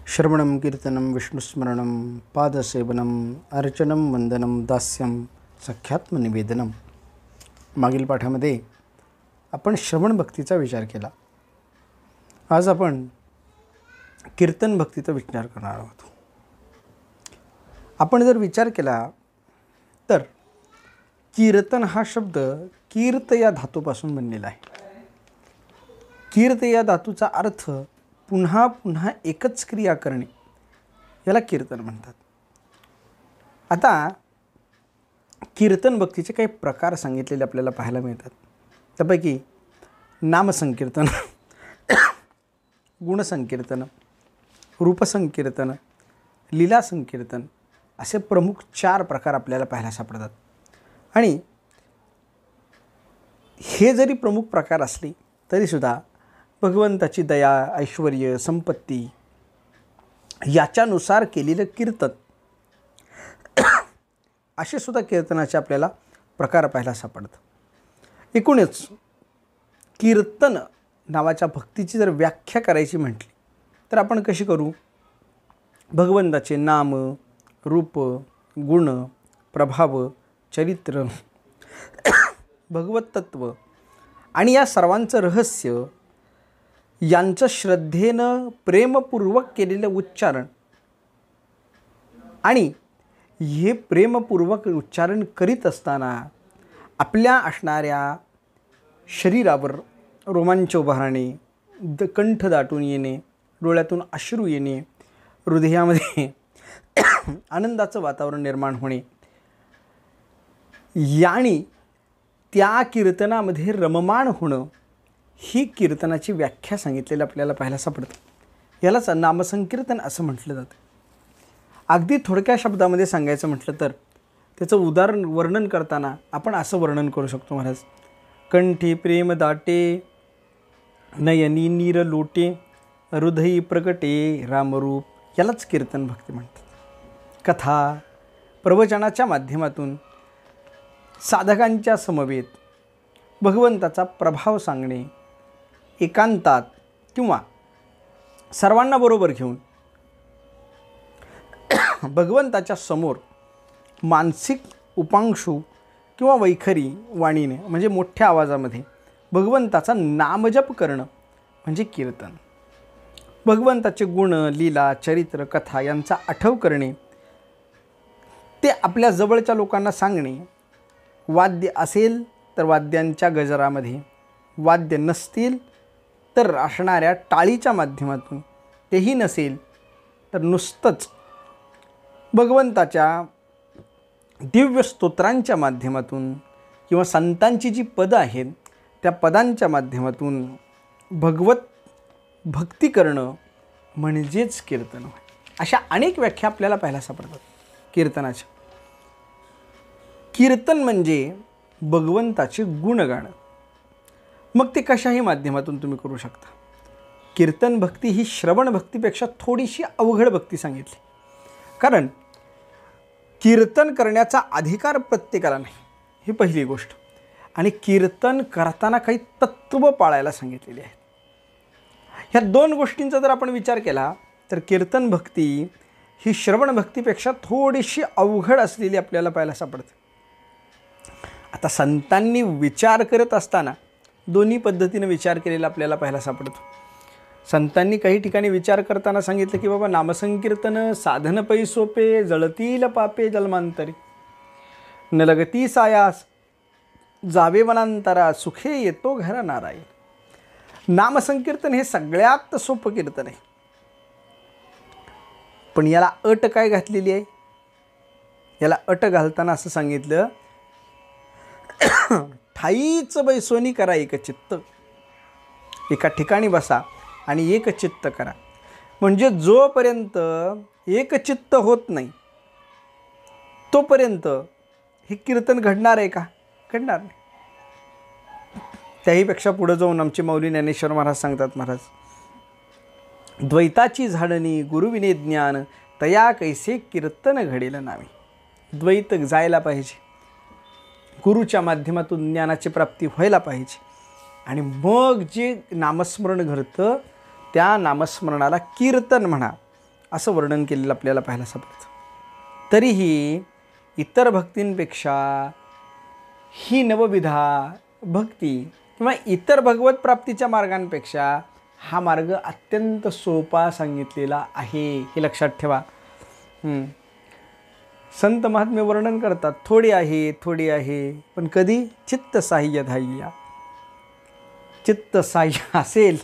श्रवणं कीर्तनं विष्णुस्मरणं पादसेवनम अर्चनं वंदनं दास्यं सख्यात्मनिवेदनम। मागील पाठामध्ये आपण श्रवण भक्तीचा विचार केला। आज आपण कीर्तन भक्तीचा विचार करणार आहोत। आपण जर विचार केला तर कीर्तन हा शब्द कीर्त या धातूपासून बनलेला आहे। कीर्त या धातूचा अर्थ पुन्हा पुन्हा एकच क्रिया करणे, याला कीर्तन म्हणतात। आता कीर्तन भक्तीचे काही प्रकार सांगितलेले आपल्याला पाहायला मिळतात। त्यापैकी नामसंकीर्तन, गुणसंकीर्तन, रूपसंकीर्तन, लीला संकीर्तन असे प्रमुख 4 प्रकार आपल्याला पाहायला सापडतात। आणि हे जरी प्रमुख प्रकार असले तरीसुद्धा भगवंताची दया, ऐश्वर्य, संपत्ती याच्यानुसार केलेलं कीर्तन असे सुद्धा कीर्तनाचे आपल्याला प्रकार पाहायला सापडतात। एकूणच कीर्तन नावाच्या भक्तीची जर व्याख्या करायची म्हटली तर आपण कशी करू? भगवंताचे नाम, रूप, गुण, प्रभाव, चरित्र, भगवत तत्व आणि या सर्वांचं रहस्य यांचं श्रद्धेनं प्रेमपूर्वक केलेलं उच्चारण, आणि हे प्रेमपूर्वक उच्चारण करीत असताना आपल्या असणाऱ्या शरीरावर रोमांच उभारणे, कंठ दाटून येणे, डोळ्यातून अश्रू येणे, हृदयामध्ये आनंदाचं वातावरण निर्माण होणे, आणि त्या कीर्तनामध्ये रममाण होणं, ही कीर्तनाची व्याख्या सांगितलेली आपल्याला पाहायला सापडतं। यालाच नामसंकीर्तन असं म्हटलं जातं। अगदी थोडक्या शब्दामध्ये सांगायचं म्हटलं तर त्याचं वर्णन करताना आपण असं वर्णन करू शकतो महाराज, कंठी प्रेम दाटे, नयनी नीर लोटे, हृदयी प्रगटे रामरूप, यालाच कीर्तन भक्ती म्हणतात। कथा प्रवचनाच्या माध्यमातून साधकांच्या समवेत भगवंताचा प्रभाव सांगणे, एकांतात किंवा सर्वांना बरोबर घेऊन भगवंताच्या समोर मानसिक उपांशू किंवा वैखरी वाणीने म्हणजे मोठ्या आवाजामध्ये भगवंताचा नामजप करणं म्हणजे कीर्तन। भगवंताचे गुण, लीला, चरित्र, कथा यांचा आठव करणे, ते आपल्या जवळच्या लोकांना सांगणे, वाद्य असेल तर वाद्यांच्या गजरामध्ये, वाद्य नसतील तर असणाऱ्या टाळीच्या माध्यमातून, तेही नसेल तर नुसतंच भगवंताच्या दिव्य स्तोत्रांच्या माध्यमातून किंवा संतांची जी पदं आहेत त्या पदांच्या माध्यमातून भगवत भक्ती करणं म्हणजेच कीर्तन होय। अशा अनेक व्याख्या आपल्याला पाहायला सापडतात कीर्तनाच्या। कीर्तन म्हणजे भगवंताचे गुण गाणं, मग ते कशाही माध्यमातून तुम्ही करू शकता। कीर्तन भक्ती ही श्रवण भक्तीपेक्षा थोडीशी अवघड भक्ती सांगितली, कारण कीर्तन करण्याचा अधिकार प्रत्येकाला नाही, ही पहिली गोष्ट। आणि कीर्तन करताना काही तत्त्व पाळायला सांगितलेली आहेत। ह्या 2 गोष्टींचा जर आपण विचार केला तर कीर्तन भक्ती ही श्रवण भक्तीपेक्षा थोडीशी अवघड असलेली आपल्याला पाहायला सापडते। आता संतांनी विचार करत असताना दोन्ही पद्धतीने विचार केलेला आपल्याला पाहायला सापडतो। संतांनी काही ठिकाणी विचार करताना सांगितलं की बाबा नामसंकीर्तन साधन पै सोपे, जळतील पापे जन्मांतरी, न लगती सायास जावे वनांतरा, सुखे येतो घरा नारायण। नामसंकीर्तन हे सगळ्यात सोपं कीर्तन आहे, पण याला अट काय घातलेली आहे? याला अट घालताना असं सांगितलं, ठाईच बैसोनी करा एकचित्त, एका ठिकाणी बसा आणि एकचित्त करा। म्हणजे जोपर्यंत एकचित्त होत नाही तोपर्यंत हे कीर्तन घडणार आहे का? घडणार नाही। त्याहीपेक्षा पुढे जाऊन आमचे माऊली ज्ञानेश्वर महाराज सांगतात, महाराज द्वैताची झाडणी गुरुविने ज्ञान, तया कैसे कीर्तन घडेल नावे। द्वैत जायला पाहिजे, गुरुच्या माध्यमातून ज्ञानाची प्राप्ती व्हायला पाहिजे, आणि मग जे नामस्मरण घडतं त्या नामस्मरणाला कीर्तन म्हणा असं वर्णन केलेलं आपल्याला पाहायला सापडतं. तरीही इतर भक्तींपेक्षा ही नवविधा भक्ती किंवा इतर भगवत प्राप्तीच्या मार्गांपेक्षा हा मार्ग अत्यंत सोपा सांगितलेला आहे, हे लक्षात ठेवा. संत महात्म्य वर्णन करतात, थोडी आहे, पण कधी चित्त साह्य धाय्या. चित्त साह्य असेल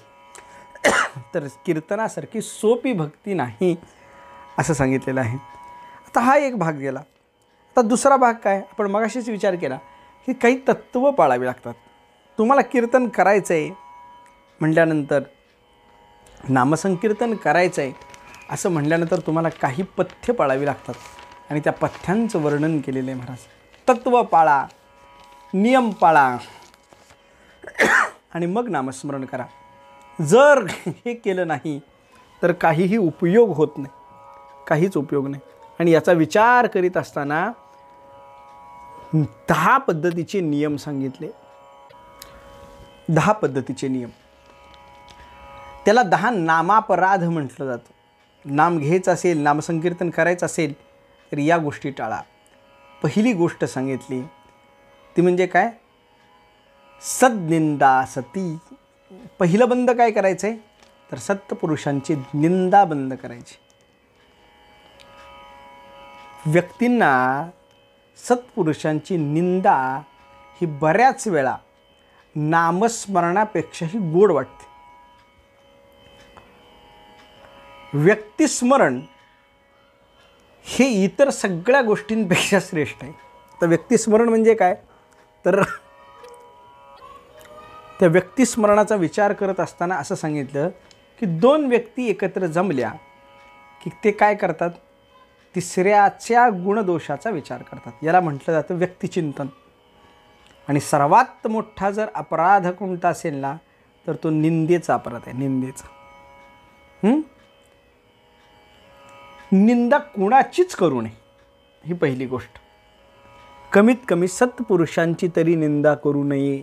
तर कीर्तनासारखी सोपी भक्ती नाही असं सांगितलेलं आहे. आता हा एक भाग गेला. आता दुसरा भाग काय, आपण मगाशीच विचार केला की काही तत्त्व पाळावी लागतात. तुम्हाला कीर्तन करायचं आहे म्हटल्यानंतर, नामसंकीर्तन करायचं आहे असं म्हटल्यानंतर तुम्हाला काही पथ्य पाळावी लागतात आणि त्या पथ्यांचं वर्णन केलेलं आहे महाराज. तत्त्व पाळा, नियम पाळा आणि मग नामस्मरण करा. जर हे केलं नाही तर काहीही उपयोग होत नाही, काहीच उपयोग नाही. आणि याचा विचार करीत असताना 10 पद्धतीचे नियम सांगितले. 10 पद्धतीचे नियम. त्याला 10 नामापराध म्हटलं जातं. नाम घ्यायचं असेल, नामसंकीर्तन करायचं असेल तर या गोष्टी टाळा. पहिली गोष्ट सांगितली ती म्हणजे काय, सद्निंदा सती. पहिलं बंद काय करायचं आहे तर सत्पुरुषांची निंदा बंद करायची. व्यक्तींना सत्पुरुषांची निंदा ही बऱ्याच वेळा नामस्मरणापेक्षाही गोड वाटते. व्यक्तिस्मरण हे इतर सगळ्या गोष्टींपेक्षा श्रेष्ठ आहे. तर व्यक्तिस्मरण म्हणजे काय, तर त्या व्यक्तिस्मरणाचा विचार करत असताना असं सांगितलं की 2 व्यक्ती एकत्र जमल्या की ते काय करतात, तिसऱ्याच्या गुणदोषाचा विचार करतात. याला म्हटलं जातं व्यक्तिचिंतन. आणि सर्वात मोठा जर अपराध कोणता असेल ना तर तो निंदेचा अपराध आहे. निंदा कोणाचीच करू नये, ही पहिली गोष्ट. कमीत कमी सत्पुरुषांची तरी निंदा करू नये,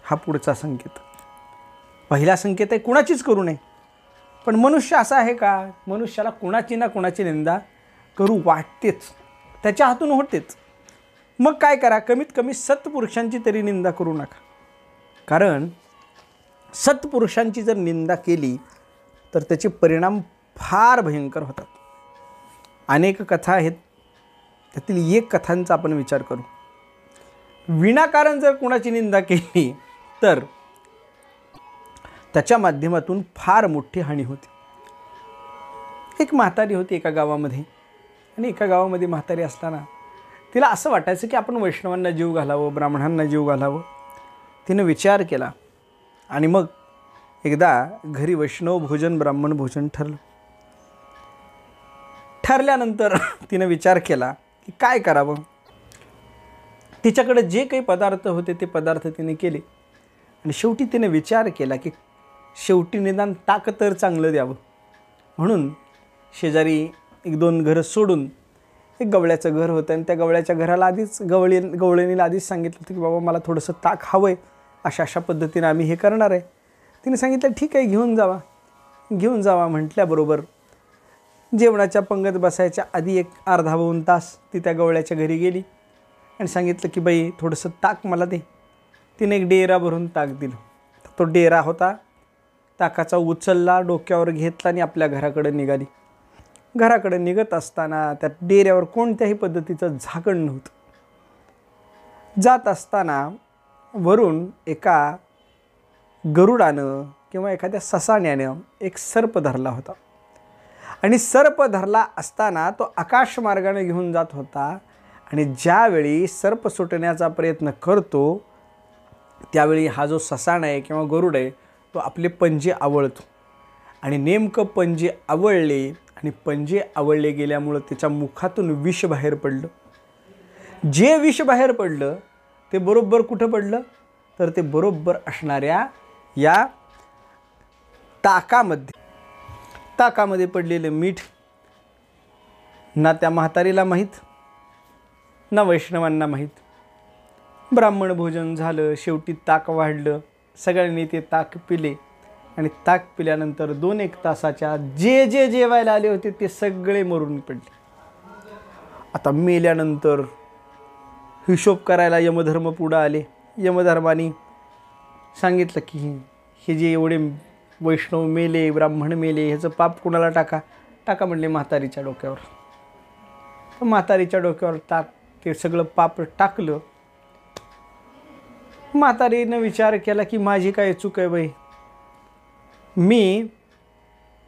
हा पुढचा संकेत. पहिला संकेत आहे कुणाचीच करू नये. पण मनुष्य असा आहे का, मनुष्याला कुणाची ना कुणाची निंदा करू वाटतेच, त्याच्या हातून होतेच. मग काय करा, कमीत कमी सत्पुरुषांची तरी निंदा करू नका. कारण सत्पुरुषांची जर निंदा केली तर त्याचे परिणाम फार भयंकर होतात. अनेक कथा आहेत, त्यातील एक कथांचा आपण विचार करू. विनाकारण जर कुणाची निंदा केली तर त्याच्या माध्यमातून फार मोठी हानी होते. एक म्हातारी होती एका गावामध्ये, आणि एका गावामध्ये म्हातारी असताना तिला असं वाटायचं की आपण वैष्णवांना जीव घालावं, ब्राह्मणांना जीव घालावं. तिनं विचार केला आणि मग एकदा घरी वैष्णव भोजन ब्राह्मण भोजन ठरल्यानंतर तिनं विचार केला की काय करावं. तिच्याकडे जे काही पदार्थ होते ते पदार्थ तिने केले आणि शेवटी तिने विचार केला की शेवटी निदान ताक तर चांगलं द्यावं. म्हणून शेजारी 1-2 घरं सोडून एक गवळ्याचं घर होतं आणि त्या गवळ्याच्या घराला आधीच गवळणीला आधीच सांगितलं होतं की बाबा मला थोडंसं ताक हवं आहे, अशा पद्धतीने आम्ही हे करणार आहे. तिने सांगितलं ठीक आहे घेऊन जावा म्हटल्याबरोबर जेवणाच्या पंगत बसायच्या आधी 1 अर्धा-2 तास ती त्या गवळ्याच्या घरी गेली आणि सांगितलं की बाई थोडंसं ताक मला दे. तिने एक डेरा भरून ताक दिलं. तो डेरा होता, ताकाचा उचलला, डोक्यावर घेतला आणि आपल्या घराकडे निघाली. घराकडे निघत असताना त्या डेऱ्यावर कोणत्याही पद्धतीचं झाकण नव्हतं. जात असताना वरून एका गरुडानं किंवा एखाद्या ससाण्यानं एक सर्प धरला होता आणि सर्प धरला असताना तो आकाश मार्गाने घेऊन जात होता. आणि ज्यावेळी सर्प सुटण्याचा प्रयत्न करतो त्यावेळी हा जो ससाण आहे किंवा गरुड आहे तो आपले पंजे आवळतो आणि नेमकं पंजे आवळले आणि पंजे आवळले गेल्यामुळं त्याच्या मुखातून विष बाहेर पडलं. जे विष बाहेर पडलं ते बरोबर कुठं पडलं तर ते बरोबर असणाऱ्या या ताकामध्ये पडलेलं मीठ. ना त्या म्हातारीला माहीत ना वैष्णवांना माहीत. ब्राह्मण भोजन झालं, शेवटी ताक वाढलं, सगळ्यांनी ते ताक पिले. आणि ताक पिल्यानंतर 2-1 तासाच्या जे जे जेवायला आले होते ते सगळे मरून पडले. आता मेल्यानंतर हिशोब करायला यमधर्म पुढं आले. यमधर्माने सांगितलं की हे जे एवढे वैष्णव मेले, ब्राह्मण मेले, ह्याचं पाप कुणाला टाका? टाका म्हणले म्हातारीच्या डोक्यावर. तर म्हातारीच्या डोक्यावर ते सगळं पाप टाकलं. म्हातारीनं विचार केला की माझी काय चूक आहे बाई, मी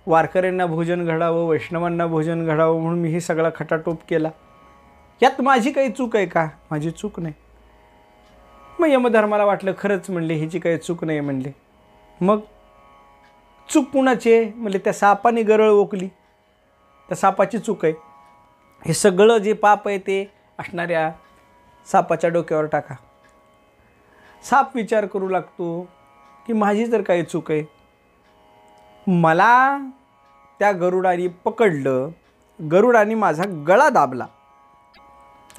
वारकऱ्यांना भोजन घडावं, वैष्णवांना भोजन घडावं म्हणून मी हे सगळा खटाटोप केला, यात माझी काही चूक आहे का? माझी चूक नाही. मग यमधर्माला वाटलं खरंच म्हणले हिची काही चूक नाही म्हणले. मग चूक कुणाची आहे म्हणले? त्या सापाने गरळ ओकली, त्या सापाची चूक आहे. हे सगळं जे पाप आहे ते असणाऱ्या सापाच्या डोक्यावर टाका. साप विचार करू लागतो की माझी तर काही चूक आहे, मला त्या गरुडाने पकडलं, गरुडाने माझा गळा दाबला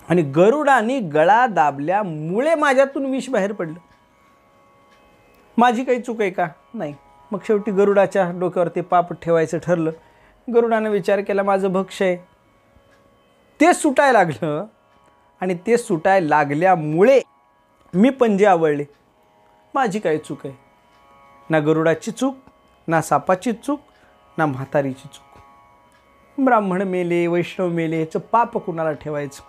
आणि गरुडाने गळा दाबल्यामुळे माझ्यातून विष बाहेर पडलं, माझी काही चूक आहे का? नाही. मग शेवटी गरुडाच्या डोक्यावर ते पाप ठेवायचं ठरलं. गरुडानं विचार केला माझं भक्ष्य आहे, ते सुटायला लागलं आणि ते सुटायला लागल्यामुळे मी पंजे आवळले, माझी काही चूक आहे? ना गरुडाची चूक, ना सापाची चूक, ना म्हातारीची चूक. ब्राह्मण मेले, वैष्णव मेले, याचं पाप कुणाला ठेवायचं?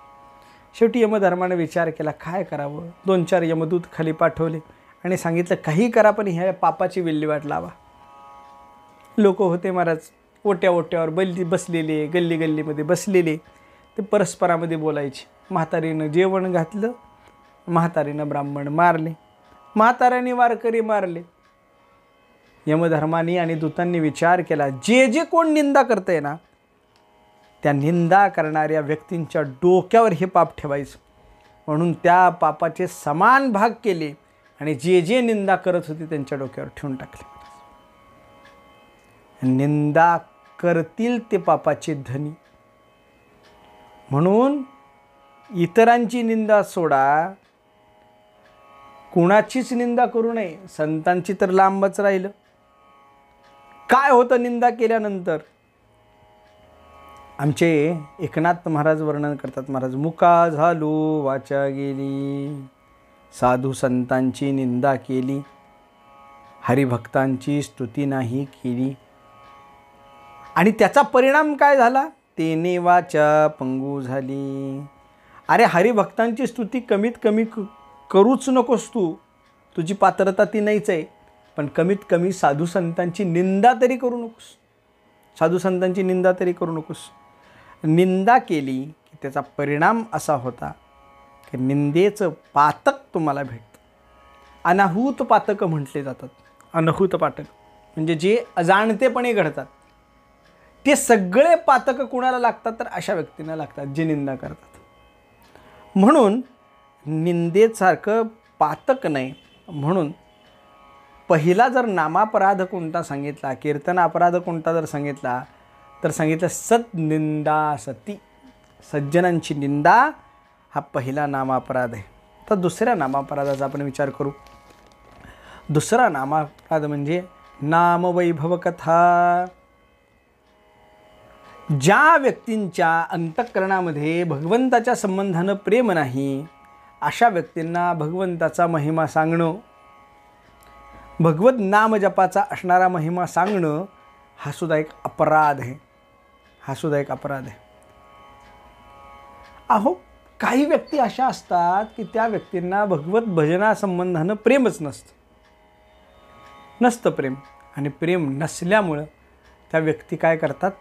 शेवटी यमधर्मानं विचार केला काय करावं. 2-4 यमदूत खाली पाठवले आणि सांगितलं काही करा पण ह्या पापाची विल्हेवाट लावा. लोक होते महाराज ओट्यावर बसलेले, गल्ली गल्लीमध्ये बसलेले, ते परस्परामध्ये बोलायचे. म्हातारीनं जेवण घातलं, म्हातारीनं ब्राह्मण मारले, म्हाताऱ्याने वारकरी मारले. यमधर्माने आणि दूतांनी विचार केला जे जे कोण निंदा करतंय ना, त्या निंदा करणाऱ्या व्यक्तींच्या डोक्यावर हे पाप ठेवायचं. म्हणून त्या पापाचे समान भाग केले आणि जे जे निंदा करत होते त्यांच्या डोक्यावर ठेवून टाकले. निंदा करतील ते पापाचे धनी. म्हणून इतरांची निंदा सोडा, कुणाचीच निंदा करू नये. संतांची तर लांबच राहिलं. काय होतं निंदा केल्यानंतर? आमचे एकनाथ महाराज वर्णन करतात. महाराज मुका झालो वाचा गेली, साधू संतांची निंदा केली, हरिभक्तांची स्तुती नाही केली. आणि त्याचा परिणाम काय झाला? तेने वाचा पंगू झाली. अरे हरिभक्तांची स्तुती कमीत कमी करूच नकोस तू, तुझी पात्रता ती नाहीच आहे, पण कमीत कमी साधू संतांची निंदा तरी करू नकोस. साधू संतांची निंदा तरी करू नकोस. निंदा केली की त्याचा परिणाम असा होता की निंदेचं पातक तुम्हाला भेटतं. अनाहूत पातकं म्हटले जातात. अनाहूत पातक म्हणजे जे अजाणतेपणे घडतात, ते सगळे पातकं कुणाला लागतात? तर अशा व्यक्तींना लागतात जे निंदा करतात. म्हणून निंदेसारखं पातक नाही. म्हणून पहिला जर नामापराध कोणता सांगितला, कीर्तन अपराध कोणता जर सांगितला, तर सांगितलं सद्निंदा सती, सज्जनांची निंदा हा पहिला नामापराध आहे. तर दुसऱ्या नामापराधाचा आपण विचार करू. दुसरा नामापराध म्हणजे नामवैभव कथा. ज्या व्यक्तींच्या अंतःकरणामध्ये भगवंताच्या संबंधानं प्रेम नाही, अशा व्यक्तींना भगवंताचा महिमा सांगणं, भगवत नाम जपाचा असणारा महिमा सांगणं हा सुद्धा एक अपराध आहे. हा सुद्धा एक अपराध आहे. अहो काही व्यक्ती अशा असतात की त्या व्यक्तींना भगवत भजनासंबंधानं प्रेमच नसतं प्रेम. आणि प्रेम नसल्यामुळं त्या व्यक्ती काय करतात?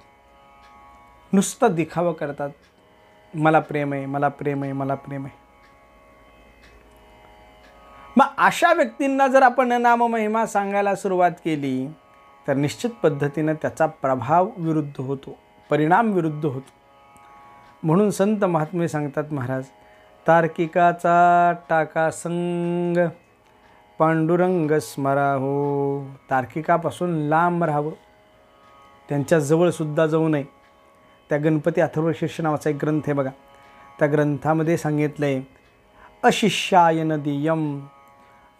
नुसतं दिखावा करतात, मला प्रेम आहे, मला प्रेम आहे, मला प्रेम आहे. मग अशा व्यक्तींना जर आपण नाममहिमा सांगायला सुरुवात केली तर निश्चित पद्धतीनं त्याचा प्रभाव विरुद्ध होतो, परिणाम विरुद्ध होतो. म्हणून संत महात्मे सांगतात महाराज, तार्किकाचा टाका संग पांडुरंग स्मरा हो. तार्किकापासून लांब राहावं, त्यांच्या जवळसुद्धा जाऊ नये. त्या गणपती अथर्वशीर्ष नावाचा एक ग्रंथ आहे बघा, त्या ग्रंथामध्ये सांगितलं आहे अशिष्याय नदीयम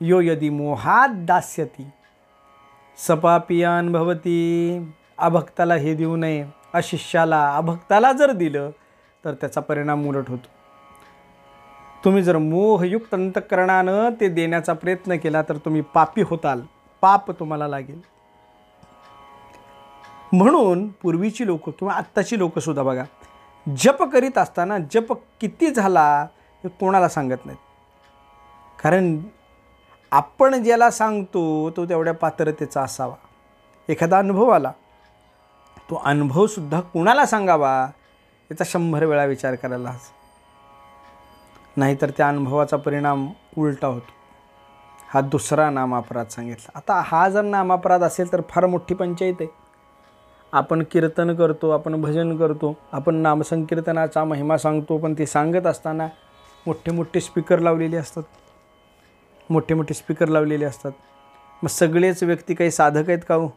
यो यदी मोहात दास्यती सपापियान भवती, अभक्ताला हे देऊ नये. अशिष्याला, अभक्ताला जर दिलं तर त्याचा परिणाम उलट होतो. तुम्ही जर मोहयुक्त अंतःकरणानं ते देण्याचा प्रयत्न केला तर तुम्ही पापी होताल, पाप तुम्हाला लागेल. म्हणून पूर्वीची लोक किंवा आत्ताची लोक सुद्धा बघा, जप करीत असताना जप किती झाला हे कोणाला सांगत नाहीत. कारण आपण ज्याला सांगतो तो तेवढ्या पात्रतेचा असावा. एखादा अनुभव आला, तो अनुभवसुद्धा कुणाला सांगावा याचा 100 वेळा विचार करायला हवा. नाहीतर त्या अनुभवाचा परिणाम उलटा होतो. हा दुसरा नामापराध सांगितला. आता हा जर नामापराध असेल तर फार मोठी पंचायत आहे. आपण कीर्तन करतो, आपण भजन करतो, आपण नामसंकीर्तनाचा महिमा सांगतो, पण ते सांगत असताना मोठे मोठे स्पीकर लावलेले असतात, मोठे मोठे स्पीकर लावलेले असतात. मग सगळेच व्यक्ती काही साधक आहेत का हो?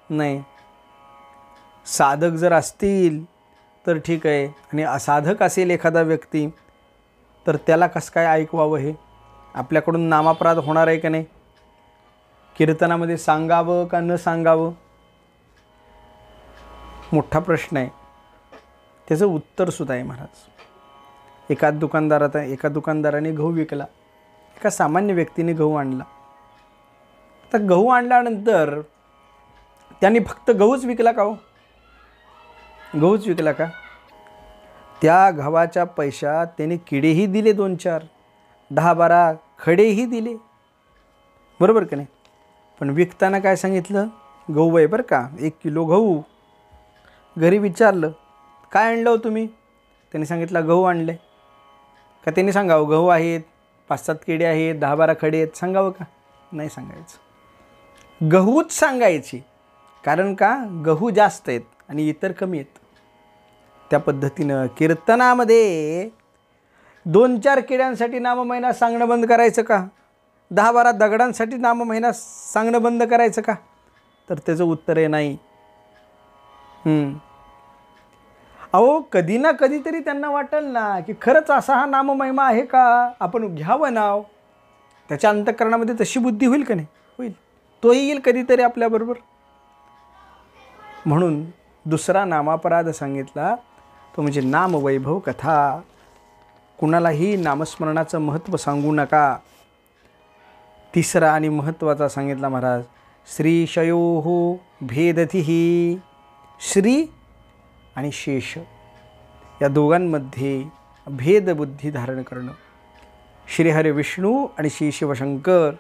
नाही. साधक जर असतील तर ठीक आहे, आणि असाधक असेल एखादा व्यक्ती तर त्याला कसं काय ऐकवावं? हे आपल्याकडून नामापराध होणार आहे का नाही? कीर्तनामध्ये सांगावं का न सांगावं? मोठा प्रश्न आहे. त्याचं उत्तरसुद्धा आहे महाराज. एका दुकानदाराने गहू विकला, एका सामान्य व्यक्तीने गहू आणला. तर गहू आणल्यानंतर त्यांनी फक्त गहूच विकला का हो? गहूच विकला का? त्या गव्हाच्या पैशात त्याने किडेही दिले 2-4, 10-12 खडेही दिले, बरोबर का नाही? पण विकताना काय सांगितलं? गहू आहे बरं का, 1 किलो गहू. घरी विचारलं, काय आणलं हो तुम्ही? त्यांनी सांगितलं गहू आणले. का त्यांनी सांगावं गहू आहेत, 5-7 किडे आहेत, 10-12 खडे आहेत, सांगावं का? नाही सांगायचं. गहूच सांगायची. कारण का? गहू जास्त आहेत आणि इतर कमी आहेत. त्या पद्धतीनं कीर्तनामध्ये 2-4 किड्यांसाठी नाममहिमा सांगणं बंद करायचं का? 10-12 दगडांसाठी नाममहिमा सांगणं बंद करायचं का? तर त्याचं उत्तर आहे नाही. अहो, कधी ना कधीतरी त्यांना वाटेल ना की खरंच असा हा नाममहिमा आहे का, आपण घ्यावं नाव. त्याच्या अंतःकरणामध्ये तशी बुद्धी होईल का नाही? होईल. तोही येईल कधीतरी आपल्याबरोबर. म्हणून दुसरा नामापराध सांगितला तो म्हणजे नामवैभव कथा. कुणालाही नामस्मरणाचं महत्त्व सांगू नका. तिसरा आणि महत्त्वाचा सांगितला महाराज, श्रीशयोः भेदतिः. श्री आणि शेष या दोघांमध्ये भेदबुद्धी धारण करणं. श्रीहरी विष्णू आणि श्री शिवशंकर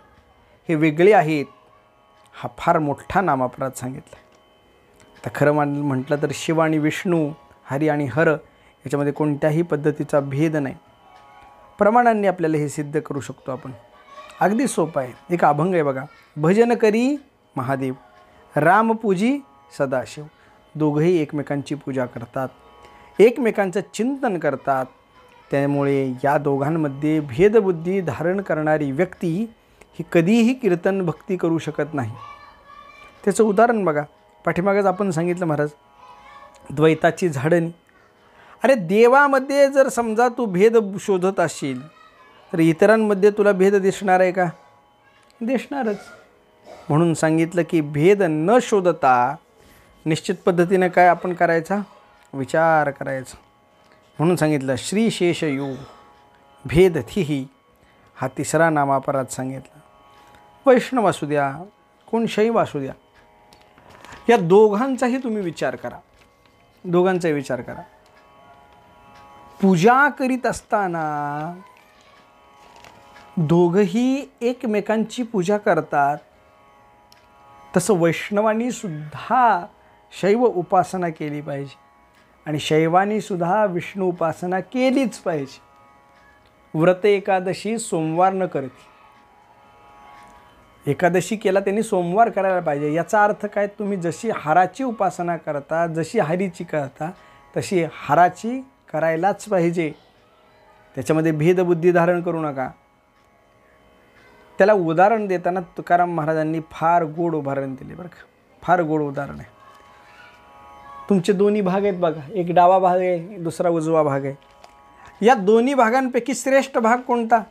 हे वेगळे आहेत, हा फार मोठा नामापराध सांगितला. आता खरं म्हटलं तर शिव आणि विष्णू, हरी आणि हर याच्यामध्ये कोणत्याही पद्धतीचा भेद नाही. प्रमाणांनी आपल्याला हे सिद्ध करू शकतो आपण. अगदी सोपं आहे. एक अभंग आहे बघा, भजन करी महादेव, रामपूजी सदाशिव. दोघंही एकमेकांची पूजा करतात, एकमेकांचं चिंतन करतात. त्यामुळे या दोघांमध्ये भेदबुद्धी धारण करणारी व्यक्ती ही कधीही कीर्तन भक्ती करू शकत नाही. त्याचं उदाहरण बघा, पाठीमागच आपण सांगितलं महाराज, द्वैताची झाडणी. अरे देवामध्ये जर समजा तू भेद शोधत असशील तर इतरांमध्ये तुला भेद दिसणार आहे का? दिसणारच. म्हणून सांगितलं की भेद न शोधता निश्चित पद्धतीनं काय आपण करायचा? विचार करायचा. म्हणून सांगितलं श्री शेषयो भेदथिः. हा तिसरा नामापराध सांगितला. वैष्णव असू द्या, कोण शैव असू द्या, या दोघांचाही तुम्ही विचार करा. दोघांचाही विचार करा. पूजा करीत असताना दोघंही एकमेकांची पूजा करतात. तसं वैष्णवांनी सुद्धा शैव उपासना केली पाहिजे आणि शैवानी सुद्धा विष्णू उपासना केलीच पाहिजे. व्रत एकादशी सोमवार न करते. एकादशी केला त्यांनी सोमवार करायला पाहिजे. याचा अर्थ काय? तुम्ही जशी हाराची उपासना करता, जशी हरीची करता, तशी हाराची करायलाच पाहिजे. त्याच्यामध्ये भेदबुद्धी धारण करू नका. त्याला उदाहरण देताना तुकाराम महाराजांनी फार गोड उदाहरण दिले बरं का. फार गोड उदाहरण आहे. तुमचे दोन्ही भाग आहेत बघा, एक डावा भाग आहे, दुसरा उजवा भाग आहे. या दोन्ही भागांपैकी श्रेष्ठ भाग कोणता?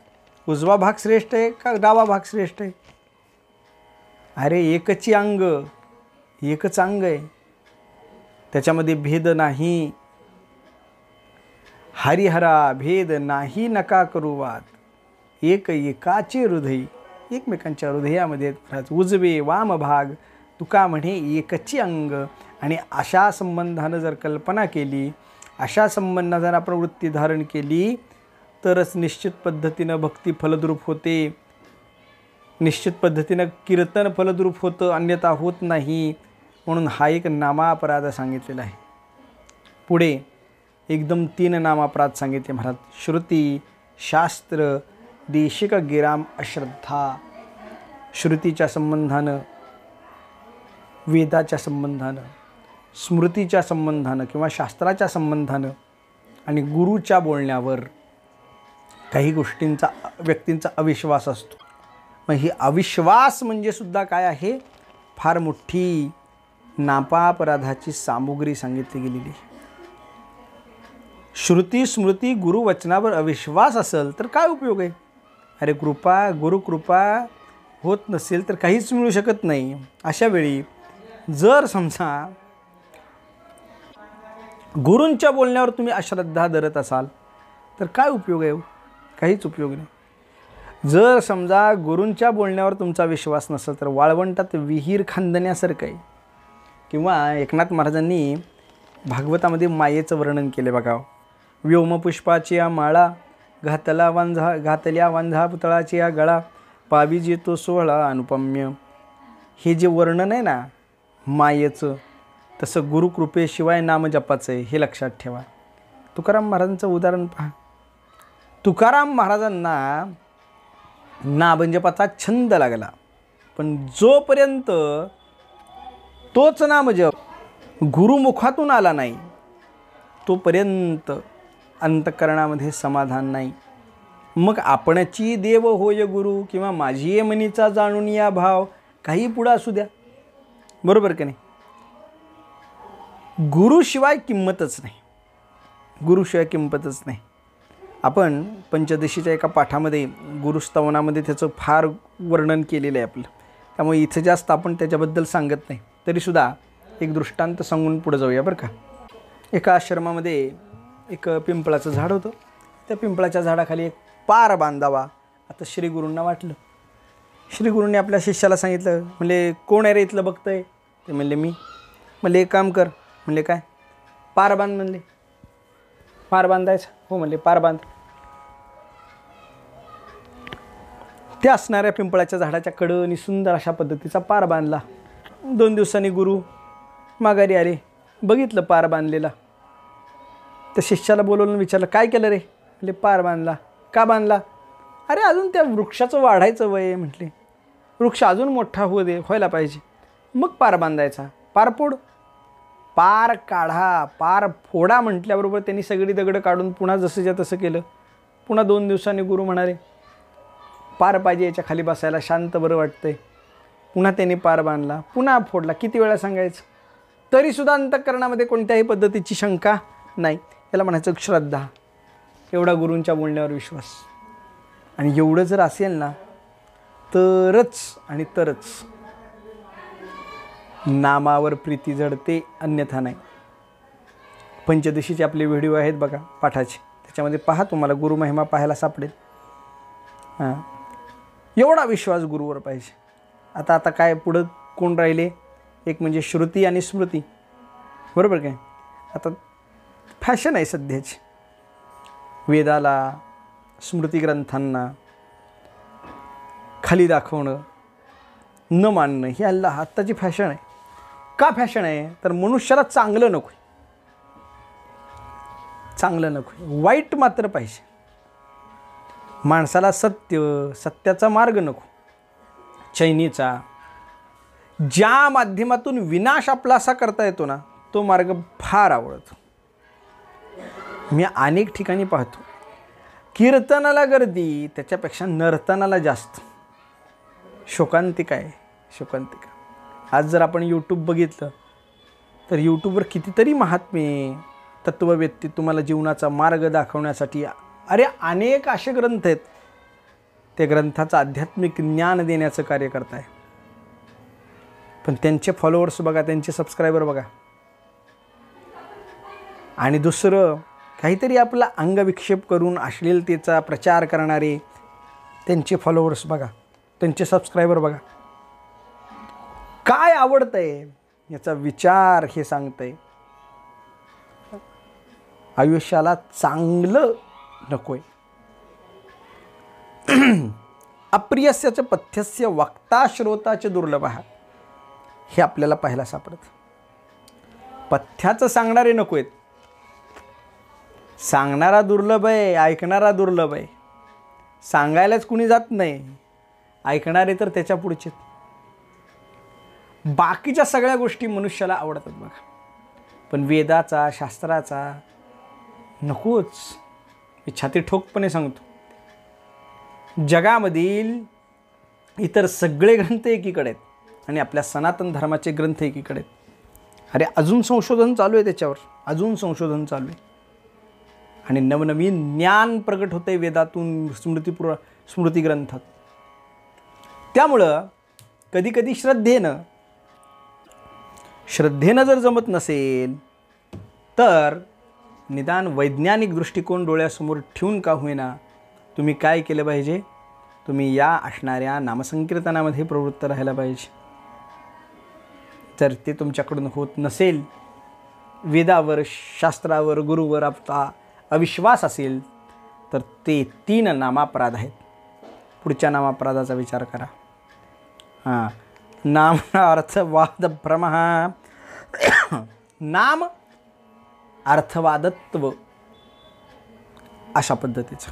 उजवा भाग श्रेष्ठ आहे का डावा भाग श्रेष्ठ आहे? अरे एकची अंग, एकच अंग आहे, त्याच्यामध्ये भेद नाही. हरिहरा भेद नाही नका करू वाद, एक एकाचे हृदय. एकमेकांच्या हृदयामध्ये उजवे वाम भाग, तुका म्हणे एकची अंग. आणि अशा संबंधानं जर कल्पना केली, अशा संबंधानं जर आपण वृत्ती धारण केली, तरच निश्चित पद्धतीनं भक्ती फलद्रूप होते, निश्चित पद्धतीनं कीर्तन फलद्रूप होतं, अन्यथा होत नाही. म्हणून हा एक नामापराध सांगितलेला आहे. पुढे एकदम 3 नामापराध सांगितले महाराज. श्रुती, शास्त्र, देशिक गिराम अश्रद्धा. श्रुतीच्या संबंधानं, वेदाच्या संबंधानं, स्मृतीच्या संबंधानं किंवा शास्त्राच्या संबंधानं आणि गुरुच्या बोलण्यावर काही गोष्टींचा, व्यक्तींचा अविश्वास असतो. मग ही अविश्वास म्हणजे सुद्धा काय आहे, फार मोठी नापापराधाची सामुग्री सांगितली गेलेली. श्रुती स्मृती गुरुवचनावर अविश्वास असेल तर काय उपयोग आहे. अरे गुरुकृपा होत नसेल तर काहीच मिळू शकत नाही. अशा वेळी जर समजा गुरूंच्या बोलण्यावर तुम्ही अश्रद्धा धरत असाल तर काय उपयोग आहे, काहीच उपयोग नाही. जर समजा गुरूंच्या बोलण्यावर तुमचा विश्वास नसेल तर वाळवंटात विहीर खांदण्यासारखं आहे. किंवा एकनाथ महाराजांनी भागवतामध्ये मायेचं वर्णन केले बघा. व्योमपुष्पाची या माळा, घातल्या वांझा पुतळाची या गळा, पाविजे तो सोहळा अनुपम्य. हे जे वर्णन आहे ना मायेचं, तसं गुरुकृपेशिवाय नामजपाचं आहे, हे लक्षात ठेवा. तुकाराम महाराजांचं उदाहरण पहा. तुकाराम महाराजांना नामजपाचा छंद लागला, पण जोपर्यंत तोच नामजप गुरुमुखातून आला नाही तोपर्यंत अंतःकरणामध्ये समाधान नाही. मग आपणची देव होय गुरु किंवा माझी मनीचा जाणून या भाव, काही पुढं असू द्या, बरोबर की नाही. गुरुशिवाय किंमतच नाही, गुरुशिवाय किंमतच नाही. आपण पंचदशीच्या एका पाठामध्ये गुरुस्तवनामध्ये त्याचं फार वर्णन केलेलं आहे आपलं, त्यामुळे इथं जास्त आपण त्याच्याबद्दल सांगत नाही. तरीसुद्धा एक दृष्टांत सांगून पुढे जाऊया बरं का. एका आश्रमामध्ये एक पिंपळाचं झाड होतं. त्या पिंपळाच्या झाडाखाली एक पार बांधावा. आता श्रीगुरूंना वाटलं. श्रीगुरूंनी आपल्या शिष्याला सांगितलं, म्हणले कोण आहे रे इथलं बघतंय. ते म्हणले मी. म्हणले एक काम कर. म्हणले काय. पार बांध. म्हणले पार बांधायचं. हो म्हणले पार बांध. त्या असणाऱ्या पिंपळाच्या झाडाच्या कडनी सुंदर अशा पद्धतीचा पार बांधला. 2 दिवसांनी गुरु माघारी आले, बघितलं पार बांधलेला. त्या शिष्याला बोलवून विचारलं काय केलं रे. म्हणजे पार बांधला. का बांधला. अरे अजून त्या वृक्षाचं वाढायचं वय आहे. म्हटले वृक्ष अजून मोठा व्हायला पाहिजे, मग पार बांधायचा. पार फोड. पार काढा, पार फोडा म्हटल्याबरोबर त्यांनी सगळी दगडं काढून पुन्हा जसंच्या तसं केलं. पुन्हा 2 दिवसांनी गुरु म्हणाले पार पाहिजे, याच्या खाली बसायला शांत बरं वाटतंय. पुन्हा त्यांनी पार बांधला, पुन्हा फोडला. किती वेळा सांगायचं. तरीसुद्धा अंतःकरणामध्ये कोणत्याही पद्धतीची शंका नाही. याला म्हणायचं श्रद्धा. एवढा गुरूंच्या बोलण्यावर विश्वास. आणि एवढं जर असेल ना तरच आणि तरच नामावर प्रीती जडते, अन्यथा नाही. पंचदशीचे आपले व्हिडिओ आहेत बघा पाठाचे, त्याच्यामध्ये पहा, तुम्हाला गुरुमहिमा पाहायला सापडेल. हां, एवढा विश्वास गुरुवर पाहिजे. आता काय पुढं कोण राहिले. एक म्हणजे श्रुती आणि स्मृती, बरोबर काय. आता फॅशन आहे सध्याची. वेदाला, स्मृतिग्रंथांना खाली दाखवणं, न मानणं, ही आत्ताची फॅशन आहे. का फॅशन आहे तर मनुष्याला चांगलं नको, चांगलं नको, वाईट मात्र पाहिजे. माणसाला सत्याचा मार्ग नको, चैनीचा, ज्या माध्यमातून विनाश आपला असा करता येतो ना तो मार्ग फार आवडतो. मी अनेक ठिकाणी पाहतो कीर्तनाला गर्दी त्याच्यापेक्षा नर्तनाला जास्त. शोकांतिका आहे, शोकांतिका. आज जर आपण यूट्यूब बघितलं तर यूट्यूबवर कितीतरी महात्मे, तत्ववेत्ते तुम्हाला जीवनाचा मार्ग दाखवण्यासाठी अरे अनेक असे ग्रंथ आहेत, ते ग्रंथाचं आध्यात्मिक ज्ञान देण्याचं कार्य करताय. पण त्यांचे फॉलोअर्स बघा, त्यांचे सबस्क्रायबर बघा. आणि दुसरं काहीतरी आपला अंगविक्षेप करून अश्लीलतेचा प्रचार करणारे त्यांचे फॉलोअर्स बघा, त्यांचे सबस्क्रायबर बघा. काय आवडतंय याचा विचार हे सांगतंय. आयुष्याला चांगलं नकोय. अप्रियस्य पथ्यस्य वक्ता श्रोताचे दुर्लभ हे आपल्याला पाहायला सापडतं. पथ्याचं सांगणारे नको आहेत. सांगणारा दुर्लभ आहे, ऐकणारा दुर्लभ आहे. सांगायलाच कुणी जात नाही, ऐकणारे तर त्याच्या पुढचे. बाकीच्या सगळ्या गोष्टी मनुष्याला आवडतात बघा, पण वेदाचा, शास्त्राचा नकोच. मी छाती ठोकपणे सांगतो. जगामधील इतर सगळे ग्रंथ एकीकडे आहेत आणि आपल्या सनातन धर्माचे ग्रंथ एकीकडे आहेत. अरे अजून संशोधन चालू आहे त्याच्यावर, अजून संशोधन चालू आहे आणि नवनवीन ज्ञान प्रगट होते वेदातून, स्मृती ग्रंथात. त्यामुळं कधीकधी श्रद्धेनं जर जमत नसेल तर निदान वैज्ञानिक दृष्टिकोन डोळ्यासमोर ठेवून का होईना तुम्ही काय केलं पाहिजे, तुम्ही या असणाऱ्या नामसंकीर्तनामध्ये प्रवृत्त राहायला पाहिजे. जर ते तुमच्याकडून होत नसेल, वेदावर, शास्त्रावर, गुरुवर आपला अविश्वास असेल तर ते 3 नामापराध आहेत. पुढच्या नामापराधाचा विचार करा. नाम अर्थवाद भ्रम. नाम अर्थवादत्व अशा पद्धतीचं.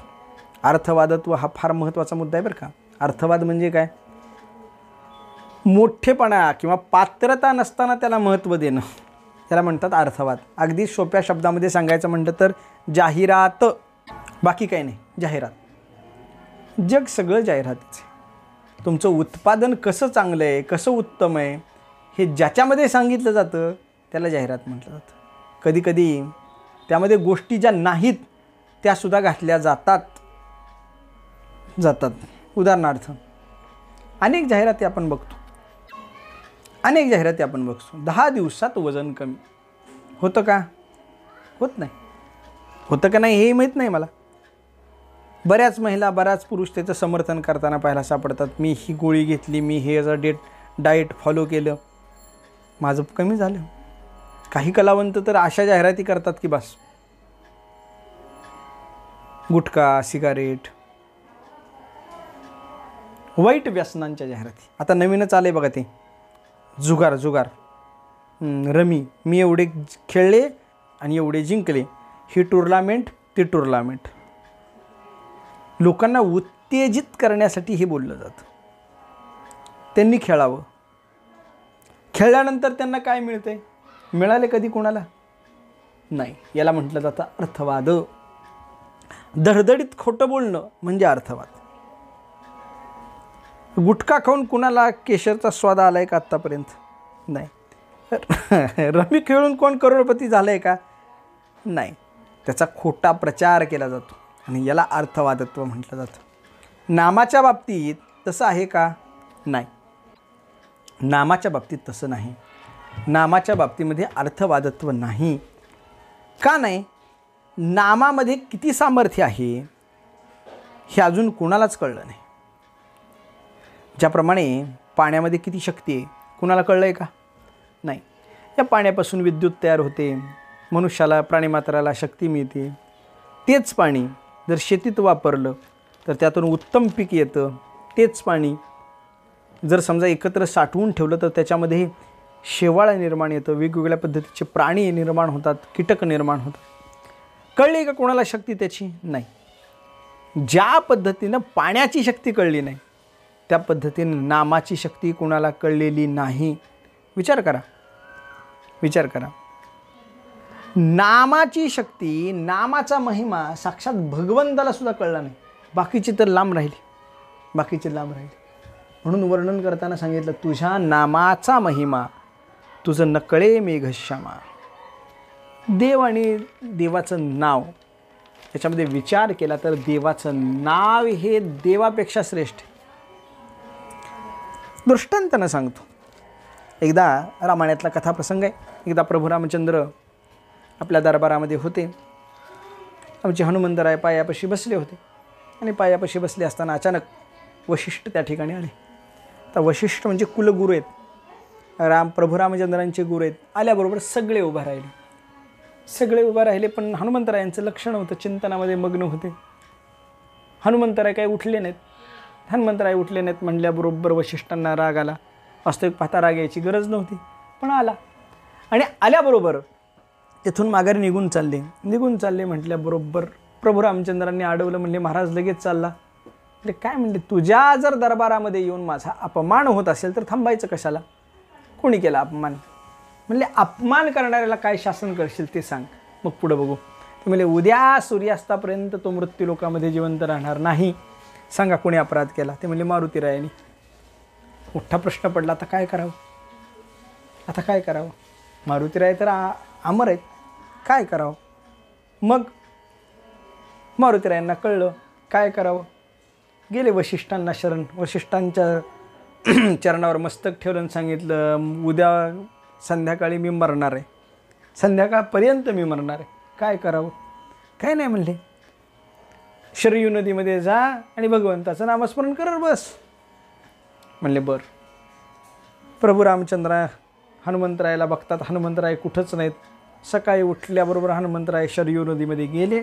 अर्थवादत्व हा फार महत्त्वाचा मुद्दा आहे बरं का. अर्थवाद म्हणजे काय? मोठेपणा किंवा पात्रता नसताना त्याला महत्त्व देणं, त्याला म्हणतात अर्थवाद. अगदी सोप्या शब्दामध्ये सांगायचं म्हटलं तर जाहिरात, बाकी काही नाही, जाहिरात. जग सगळं जाहिरातीचं आहे. तुमचं उत्पादन कसं चांगलं आहे, कसं उत्तम आहे हे ज्याच्यामध्ये सांगितलं जातं त्याला जाहिरात म्हटलं जातं. कधीकधी त्यामध्ये गोष्टी ज्या नाहीत त्यासुद्धा घातल्या जातात. उदाहरणार्थ अनेक जाहिराती आपण बघतो, 10 दिवसात वजन कमी होतं का? होत नाही. होतं का नाही हे माहीत नाही मला. बऱ्याच महिला, बऱ्याच पुरुष त्याचं समर्थन करताना पाहायला सापडतात. मी ही गोळी घेतली, मी हे डाएट फॉलो केलं, माझं कमी झालं. काही कलावंत तर अशा जाहिराती करतात की बस, गुटखा, सिगारेट, वाईट व्यसनांच्या जाहिराती. आता नवीनच आले बघा ते जुगार, रमी. मी एवढे खेळले आणि एवढे जिंकले, ही टुर्नामेंट, ती टुर्नामेंट. लोकांना उत्तेजित करण्यासाठी हे बोललं जातं. त्यांनी खेळावं. खेळल्यानंतर त्यांना काय मिळते? मिळाले कधी कोणाला? नाही. याला म्हटलं जातं अर्थवाद. धडधडीत खोटं बोलणं म्हणजे अर्थवाद. गुटखा खाऊन कुणाला केशरचा स्वाद आला आहे का आत्तापर्यंत? नाही. रमी खेळून कोण करोडपती झालं आहे का? नाही. त्याचा खोटा प्रचार केला जातो आणि याला अर्थवादत्व म्हटलं जातं. नामाच्या बाबतीत तसं आहे का? नाही. नामाच्या बाबतीत तसं नाही. नामाच्या बाबतीमध्ये अर्थवादत्व नाही. का नाही? नामामध्ये किती सामर्थ्य आहे हे अजून कोणालाच कळलं नाही. ज्याप्रमाणे पाण्यामध्ये किती शक्ती आहे कुणाला कळलं आहे का? नाही. या पाण्यापासून विद्युत तयार होते, मनुष्याला, प्राणीमात्राला शक्ती मिळते. तेच पाणी जर शेतीत वापरलं तर त्यातून उत्तम पीक येतं. तेच पाणी जर समजा एकत्र साठवून ठेवलं तर त्याच्यामध्ये शेवाळ निर्माण येतं, वेगवेगळ्या पद्धतीचे प्राणी निर्माण होतात, कीटक निर्माण होतात. कळली का कोणाला शक्ती त्याची? नाही. ज्या पद्धतीनं पाण्याची शक्ती कळली नाही त्या पद्धतीनं नामाची शक्ती कोणाला कळलेली नाही. विचार करा. नामाची शक्ती, नामाचा महिमा साक्षात भगवंताला सुद्धा कळला नाही. बाकीची तर लांब राहिली. म्हणून वर्णन करताना सांगितलं, तुझ्या नामाचा महिमा तुझं नकळे मेघश्यामा. देव आणि देवाचं नाव याच्यामध्ये विचार केला तर देवाचं नाव हे देवापेक्षा श्रेष्ठ. दृष्टांतानं सांगतो. एकदा रामायणातला कथाप्रसंग आहे. एकदा प्रभू रामचंद्र आपल्या दरबारामध्ये होते. आमचे हनुमंतराय पायापाशी बसले होते आणि पायापाशी बसले असताना अचानक वशिष्ठ त्या ठिकाणी आले. तर वशिष्ठ म्हणजे कुलगुरू आहेत, प्रभू रामचंद्रांचे गुरु आहेत. आल्याबरोबर सगळे उभा राहिले. सगळे उभा राहिले, पण हनुमंतरायांचं लक्ष नव्हतं, चिंतनामध्ये मग्न होते. हनुमंतराय काही उठले नाहीत. हनुमंतराय उठले नाहीत म्हणल्याबरोबर वशिष्ठांना राग आला. वास्तविक पाहता राग यायची गरज नव्हती, पण आला. आणि आल्याबरोबर तिथून माघारी निघून चालले म्हटल्याबरोबर प्रभू रामचंद्रांनी अडवलं. म्हणले, महाराज लगेच चालला? म्हणजे काय म्हणले, तुझ्या जर दरबारामध्ये येऊन माझा अपमान होत असेल तर थांबायचं कशाला? कोणी केला अपमान? म्हणले, अपमान करणाऱ्याला काय शासन करशील ते सांग, मग पुढं बघू. ते म्हणले, उद्या सूर्यास्तापर्यंत तो मृत्यू लोकामध्ये जिवंत राहणार नाही. सांगा कोणी अपराध केला? ते म्हणले, मारुतीरायांनी. मोठा प्रश्न पडला, आता काय करावं? आता काय करावं? मारुतीराय तर अमर आहेत, काय करावं? मग मारुतीरायांना कळलं काय करावं. गेले वशिष्ठांना शरण. वशिष्ठांच्या चरणावर मस्तक ठेवलं आणि सांगितलं, उद्या संध्याकाळी मी मरणार आहे, संध्याकाळपर्यंत मी मरणार आहे, काय करावं? काय नाही म्हणले, शरयू नदीमध्ये जा आणि भगवंताचं नामस्मरण करत बस. म्हणले, बरं. प्रभू रामचंद्र हनुमंतरायाला बघतात, हनुमंतराय कुठंच नाहीत. सकाळी उठल्याबरोबर हनुमंतराय शरयू नदीमध्ये गेले,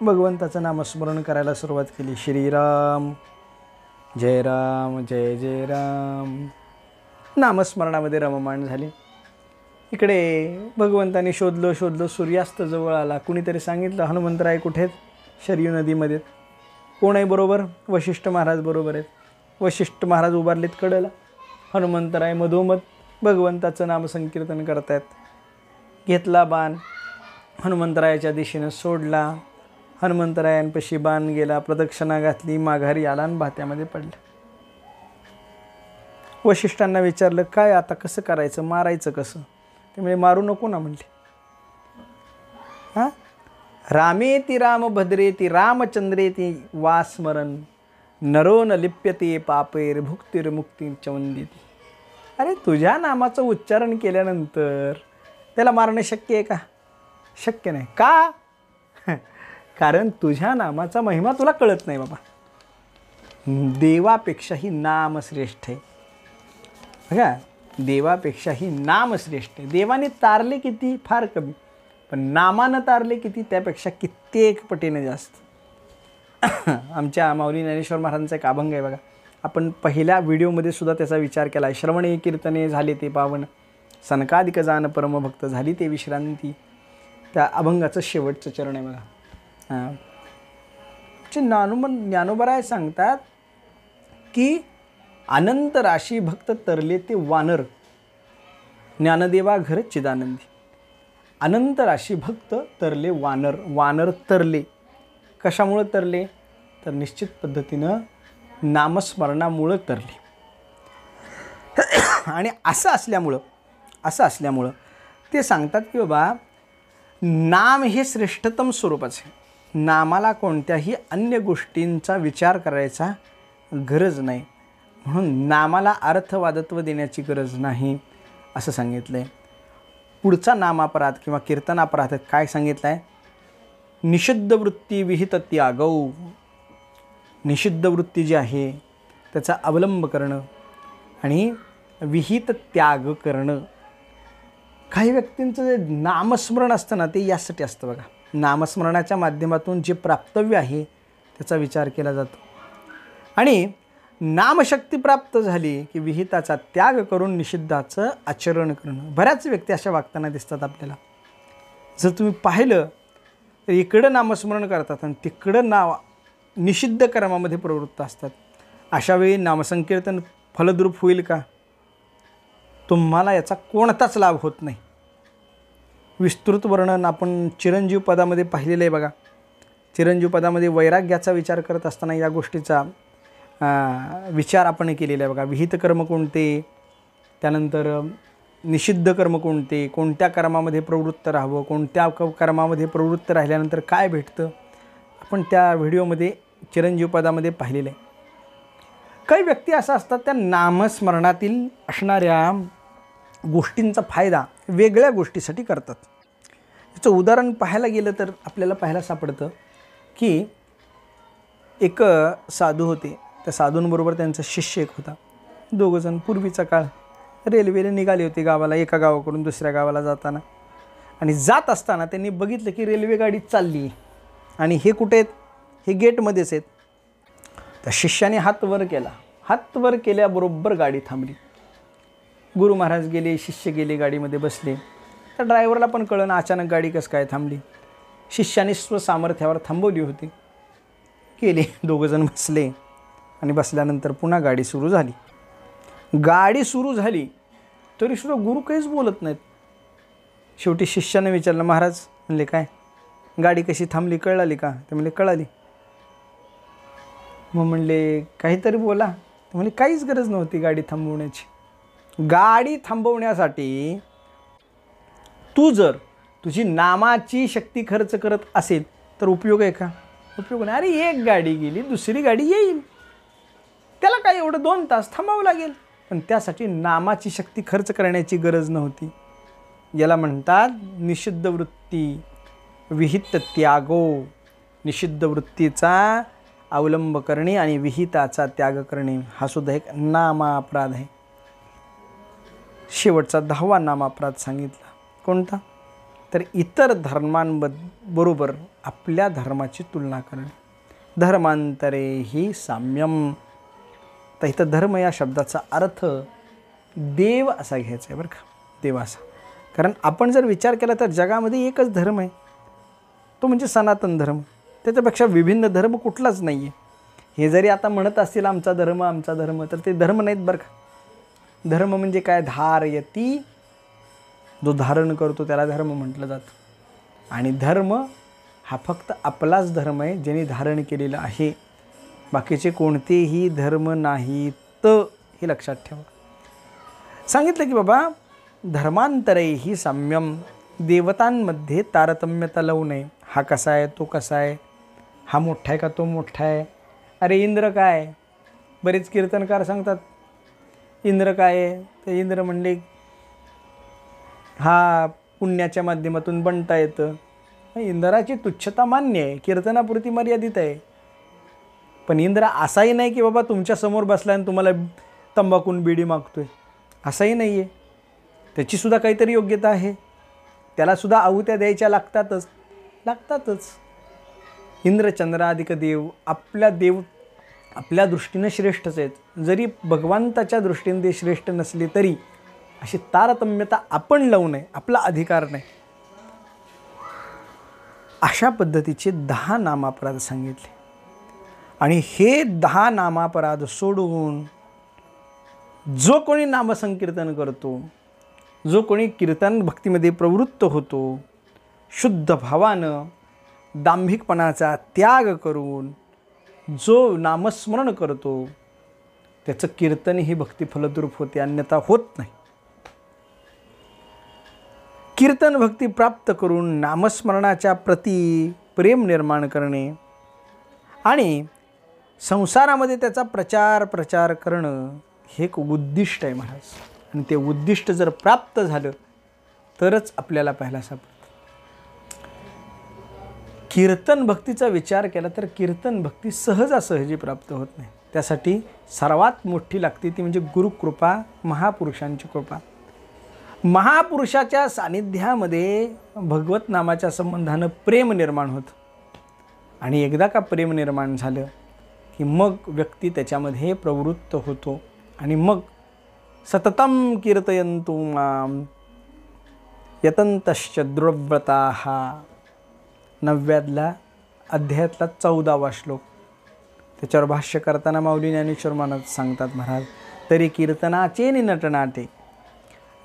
भगवंताचं नामस्मरण करायला सुरुवात केली. श्रीराम जय राम जय जय राम. नामस्मरणामध्ये रममाण झाले. इकडे भगवंताने शोधलं, सूर्यास्त जवळ आला. कुणीतरी सांगितलं, हनुमंतराय कुठे आहेत? शरयू नदीमध्ये. कोण आहे बरोबर? वशिष्ठ महाराज बरोबर आहेत. वशिष्ठ महाराज उभारलेत कडेला. हनुमंतराय मधोमध भगवंताचं नामसंकीर्तन करतायत. घेतला बाण, हनुमंतरायाच्या दिशेनं सोडला. हनुमंतरायांपाशी बाण गेला, प्रदक्षिणा घातली, माघारी आला आणि भात्यामध्ये पडला. वशिष्ठांना विचारलं, काय आता कसं करायचं, मारायचं कसं? ते म्हणजे, मारू नको ना म्हणले. हां, रामेति रामभद्रेति रामचंद्रेति वास्मरण नरो न लिप्यते पापैर भुक्तिर्मुक्ती चवंदिती. अरे, तुझ्या नामाचं उच्चारण केल्यानंतर त्याला मारणं शक्य आहे का? शक्य नाही. का? कारण तुझ्या नामाचा महिमा तुला कळत नाही बाबा. देवापेक्षाही नाम श्रेष्ठ आहे. बघा, देवापेक्षाही नाम श्रेष्ठ आहे. देवाने तारले किती? फार कमी. पण नामानं तारले किती? त्यापेक्षा कित्येक पटीने जास्त. आमच्या माऊली ज्ञानेश्वर महाराजांचा एक अभंग आहे बघा. आपण पहिल्या व्हिडिओमध्ये सुद्धा त्याचा विचार केला आहे. श्रवणे कीर्तने झाले ते पावन, सनकादिक जान परमभक्त झाली ते विश्रांती. त्या अभंगाचं शेवटचं चरण आहे बघा. हां, ज्ञानोबराय सांगतात की अनंत राशी भक्त तरले ते वानर, ज्ञानदेवा घर चिदानंदी. अनंत राशी भक्त तरले वानर. वानर तरले कशामुळं तरले? तर निश्चित पद्धतीनं नामस्मरणामुळं तरले. आणि असं असल्यामुळं ते सांगतात की बाबा, नाम हे श्रेष्ठतम स्वरूपाचं आहे. नामाला कोणत्याही अन्य गोष्टींचा विचार करायचा गरज नाही. म्हणून नामाला अर्थवादत्व देण्याची गरज नाही असं सांगितलं आहे. पुढचा नामापराध किंवा कीर्तनापराध काय सांगितलं आहे? निषिद्ध वृत्ती विहित त्यागौ. निषिद्ध वृत्ती जी आहे त्याचा अवलंब करणं आणि विहित त्याग करणं. काही व्यक्तींचं जे नामस्मरण असतं ना, ते यासाठी असतं बघा. नामस्मरणाच्या माध्यमातून जे प्राप्तव्य आहे त्याचा विचार केला जातो. आणि नामशक्ती प्राप्त झाली की विहिताचा त्याग करून निषिद्धाचं आचरण करणं. बऱ्याच व्यक्ती अशा वागताना दिसतात आपल्याला. जर तुम्ही पाहिलं तर इकडं नामस्मरण करतात आणि तिकडं निषिद्ध कर्मामध्ये प्रवृत्त असतात. अशावेळी नामसंकीर्तन फलद्रूप होईल का? तुम्हाला याचा कोणताच लाभ होत नाही. विस्तृत वर्णन आपण चिरंजीव पदामध्ये पाहिलेलं आहे बघा. चिरंजीव पदामध्ये वैराग्याचा विचार करत असताना या गोष्टीचा विचार आपण केलेला आहे बघा. विहित कर्म कोणते, त्यानंतर निषिद्ध कर्म कोणते, कोणत्या कर्मामध्ये प्रवृत्त राहावं, कोणत्या कर्मामध्ये प्रवृत्त राहिल्यानंतर काय भेटतं, आपण त्या व्हिडिओमध्ये चिरंजीव पदामध्ये पाहिलेलं आहे. काही व्यक्ती असा असतात, त्या नामस्मरणातील असणाऱ्या गोष्टींचा फायदा वेगळ्या गोष्टीसाठी करतात. याचं उदाहरण पाहायला गेलं तर आपल्याला पाहायला सापडतं की एक साधू होते. त्या साधूंबरोबर त्यांचा शिष्य एक होता. दोघंजण पूर्वीचा काळ रेल्वेने निघाले होते गावाला, एका गावाकडून दुसऱ्या गावाला जाताना. आणि जात असताना त्यांनी बघितलं की रेल्वे गाडी चालली आणि हे कुठे आहेत, हे गेटमध्येच आहेत. त्या शिष्याने हात वर केला. हात वर केल्याबरोबर गाडी थांबली. गुरु महाराज गेले, शिष्य गेले, गाडीमध्ये बसले. तर ड्रायव्हरला पण कळलं अचानक गाडी कसं काय थांबली. शिष्याने स्वसामर्थ्यावर थांबवली होती. गेले, दोघंजण बसले आणि बसल्यानंतर पुन्हा गाडी सुरू झाली. गाडी सुरू झाली तरीसुद्धा गुरु काहीच बोलत नाहीत. शेवटी शिष्याने विचारलं, महाराज म्हणले काय, गाडी कशी थांबली कळाली का? ते म्हणले कळाली. मग म्हणले काहीतरी बोला. ते म्हणले काहीच गरज नव्हती गाडी थांबवण्याची. गाडी थांबवण्यासाठी तू जर तुझी नामाची शक्ती खर्च करत असेल तर उपयोग आहे का? उपयोग नाही. अरे एक गाडी गेली दुसरी गाडी येईल, त्याला काय एवढं 2 तास थांबावं लागेल. पण त्यासाठी नामाची शक्ती खर्च करण्याची गरज नव्हती. याला म्हणतात निषिद्ध वृत्ती, विहित त्यागो. निषिद्ध वृत्तीचा अवलंब करणे आणि विहिताचा त्याग करणे हा सुद्धा एक नामापराध आहे. शेवटचा 10वा नामापराध सांगितला. कोणता? तर इतर धर्मांबरोबर आपल्या धर्माची तुलना करणे. धर्मांतरे ही साम्यम. तर इथं धर्म या शब्दाचा अर्थ देव असा घ्यायचा आहे बरं का, देव असा. कारण आपण जर विचार केला तर जगामध्ये एकच धर्म आहे, तो म्हणजे सनातन धर्म. त्याच्यापेक्षा विभिन्न धर्म कुठलाच नाही आहे. हे जरी आता म्हणत असतील आमचा धर्म, तर ते धर्म नाहीत बरं का. धर्म म्हणजे काय? धारयती, जो धारण करतो त्याला धर्म म्हटलं जातं. आणि धर्म हा फक्त आपलाच धर्म आहे ज्याने धारण केलेला आहे. बाकीचे कोणतेही धर्म नाहीत, हे लक्षात ठेवा. सांगितलं की बाबा धर्मांतरे ही साम्यम. देवतांमध्ये तारतम्यता लावू नये. हा कसा आहे, तो कसा आहे, हा मोठा आहे का तो मोठा आहे. अरे इंद्र काय, बरेच कीर्तनकार सांगतात इंद्र काय आहे. तर इंद्र म्हणले हा पुण्याच्या माध्यमातून बनता येतं. इंद्राची तुच्छता मान्य आहे, कीर्तनापुरती मर्यादित आहे. पण इंद्र असाही नाही की बाबा तुमच्यासमोर बसला आणि तुम्हाला तंबाखून बिडी मागतोय, असाही नाही आहे. त्याचीसुद्धा काहीतरी योग्यता आहे. त्यालासुद्धा आहुत्या द्यायच्या लागतातच. इंद्रचंद्राधिक देव आपल्या दृष्टीनं श्रेष्ठच आहेत. जरी भगवंताच्या दृष्टीने ते श्रेष्ठ नसले तरी अशी तारतम्यता आपण लावू नये, आपला अधिकार नाही. अशा पद्धतीचे 10 नामापराध सांगितले. आणि हे 10 नामापराध सोडून जो कोणी नामसंकीर्तन करतो, जो कोणी कीर्तन भक्तीमध्ये प्रवृत्त होतो, शुद्ध भावानं दांभिकपणाचा त्याग करून जो नामस्मरण करतो त्याचं कीर्तन ही भक्ती फलद्रूप होते, अन्यथा होत नाही. कीर्तन भक्ती प्राप्त करून नामस्मरणाच्या प्रती प्रेम निर्माण करणे आणि संसारामध्ये त्याचा प्रचार करणं हे एक उद्दिष्ट आहे महाराज. आणि ते उद्दिष्ट जर प्राप्त झालं तरच आपल्याला पाहायला सापडतं. कीर्तन भक्तीचा विचार केला तर कीर्तन भक्ती सहजासहजी प्राप्त होत नाही. त्यासाठी सर्वात मोठी लागते ती म्हणजे गुरुकृपा, महापुरुषांची कृपा. महापुरुषाच्या सानिध्यामध्ये भगवत नामाच्या संबंधानं प्रेम निर्माण होतं. आणि एकदा का प्रेम निर्माण झालं की मग व्यक्ती त्याच्यामध्ये प्रवृत्त होतो. आणि मग सततम कीर्तयन्तु मां यतन्तश्च दुर्व्रताः. 9व्या अध्यायातला 14वा श्लोक. त्याच्यावर भाष्य करताना माऊली ज्ञानेश्वर महाराज सांगतात, महाराज तरी कीर्तनाचे नटनाटे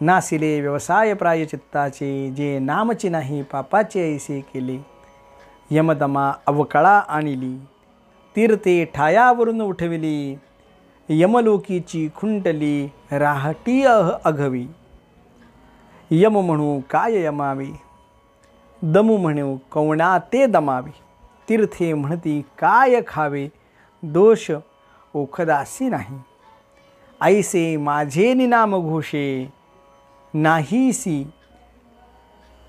नासिले व्यवसाय प्रायचित्ताचे. जे नामचे नाही पापाचे ऐसे केले. यमदमा अवकळा आणिली तीर्थे ठायावरून उठविली. यमलोकीची खुंटली राहटी अघवी. यम म्हणू काय यमावे, दमू म्हणू कवणा ते दमावे. तीर्थे म्हणती काय खावे, दोष ओखदासी नाही. ऐसे माझे निनाम घोषे. नाहीसी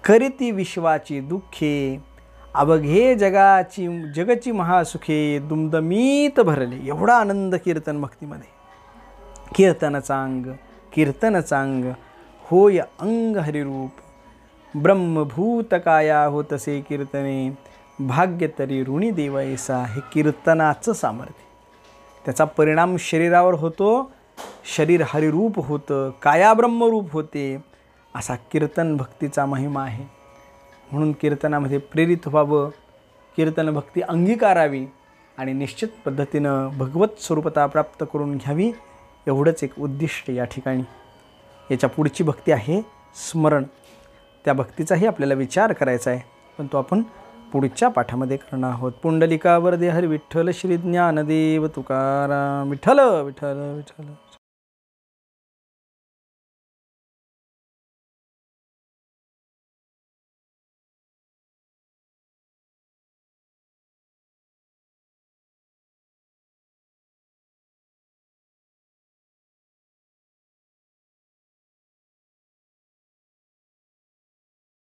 करीती विश्वाची दुःखे, अवघे जगची महासुखे, दुमदमीत भरले. एवढा आनंद कीर्तन भक्तीमध्ये. कीर्तन चांग होय अंग हरिरूप, ब्रह्मभूत काया होतसे कीर्तने, भाग्य तरी ऋणी देवैसा. हे कीर्तनाचं सामर्थ्य. त्याचा परिणाम शरीरावर होतो, शरीर हरिरूप होतं, काया ब्रह्मरूप होते. असा कीर्तन भक्तीचा महिमा आहे. म्हणून कीर्तनामध्ये प्रेरित व्हावं, कीर्तन भक्ती अंगीकारावी आणि निश्चित पद्धतीनं भगवत स्वरूपता प्राप्त करून घ्यावी, एवढंच एक उद्दिष्ट या ठिकाणी. याच्या पुढची भक्ती आहे स्मरण. त्या भक्तीचाही आपल्याला विचार करायचा आहे, पण तो आपण पुढच्या पाठामध्ये करणार आहोत. पुंडलिकावर दे हरी विठ्ठल श्री ज्ञानदेव तुकाराम. विठ्ठल विठ्ठल विठ्ठल.